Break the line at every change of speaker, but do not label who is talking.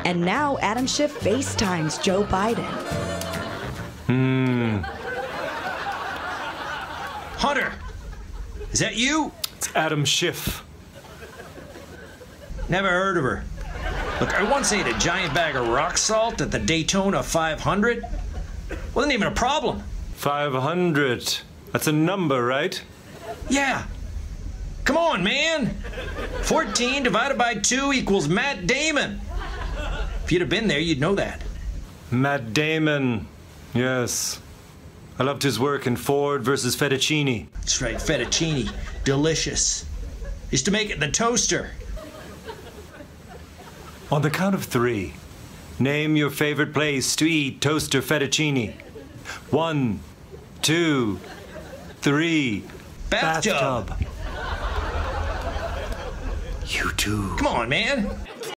And now Adam Schiff FaceTimes Joe Biden.
Hunter, is that you?
It's Adam Schiff.
Never heard of her. Look, I once ate a giant bag of rock salt at the Daytona 500. Wasn't even a problem.
500. That's a number, right?
Yeah. Come on, man. 14 divided by 2 equals Matt Damon. If you'd have been there, you'd know that.
Matt Damon. Yes. I loved his work in Ford versus Fettuccine.
That's right, fettuccine. Delicious. Used to make it in the toaster.
On the count of 3, name your favorite place to eat toaster fettuccine. 1, 2, 3.
Bathtub.
You too.
Come on, man.